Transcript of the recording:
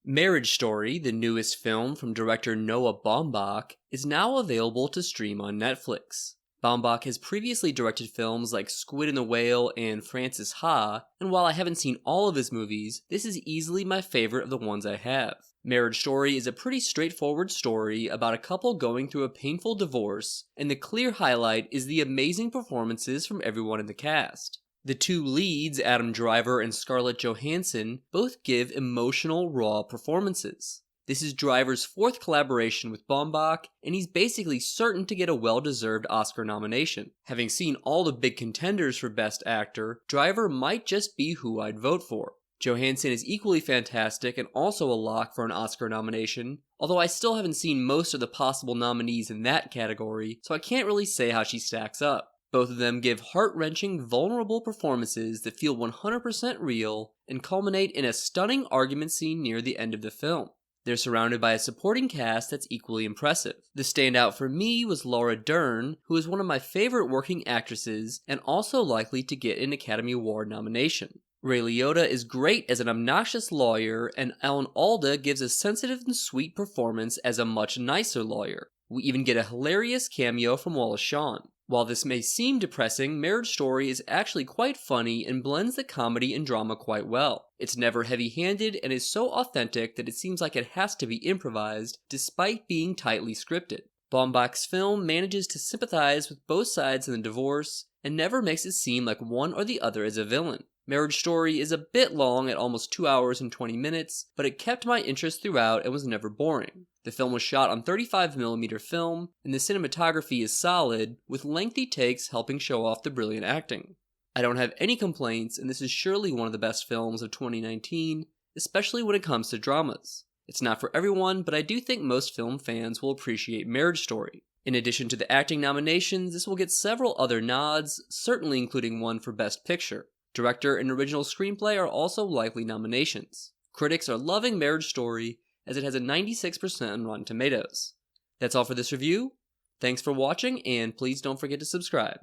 Marriage Story, the newest film from director Noah Baumbach, is now available to stream on Netflix. Baumbach has previously directed films like Squid and the Whale and Frances Ha, and while I haven't seen all of his movies, this is easily my favorite of the ones I have. Marriage Story is a pretty straightforward story about a couple going through a painful divorce, and the clear highlight is the amazing performances from everyone in the cast. The two leads, Adam Driver and Scarlett Johansson, both give emotional, raw performances. This is Driver's fourth collaboration with Baumbach, and he's basically certain to get a well-deserved Oscar nomination. Having seen all the big contenders for Best Actor, Driver might just be who I'd vote for. Johansson is equally fantastic and also a lock for an Oscar nomination, although I still haven't seen most of the possible nominees in that category, so I can't really say how she stacks up. Both of them give heart-wrenching, vulnerable performances that feel 100% real and culminate in a stunning argument scene near the end of the film. They're surrounded by a supporting cast that's equally impressive. The standout for me was Laura Dern, who is one of my favorite working actresses and also likely to get an Academy Award nomination. Ray Liotta is great as an obnoxious lawyer, and Alda gives a sensitive and sweet performance as a much nicer lawyer. We even get a hilarious cameo from Wallace Shawn. While this may seem depressing, Marriage Story is actually quite funny and blends the comedy and drama quite well. It's never heavy-handed and is so authentic that it seems like it has to be improvised, despite being tightly scripted. Baumbach's film manages to sympathize with both sides in the divorce, and never makes it seem like one or the other is a villain. Marriage Story is a bit long at almost 2 hours and 20 minutes, but it kept my interest throughout and was never boring. The film was shot on 35mm film, and the cinematography is solid, with lengthy takes helping show off the brilliant acting. I don't have any complaints, and this is surely one of the best films of 2019, especially when it comes to dramas. It's not for everyone, but I do think most film fans will appreciate Marriage Story. In addition to the acting nominations, this will get several other nods, certainly including one for Best Picture. Director and original screenplay are also likely nominations. Critics are loving Marriage Story, as it has a 96% on Rotten Tomatoes. That's all for this review. Thanks for watching, and please don't forget to subscribe.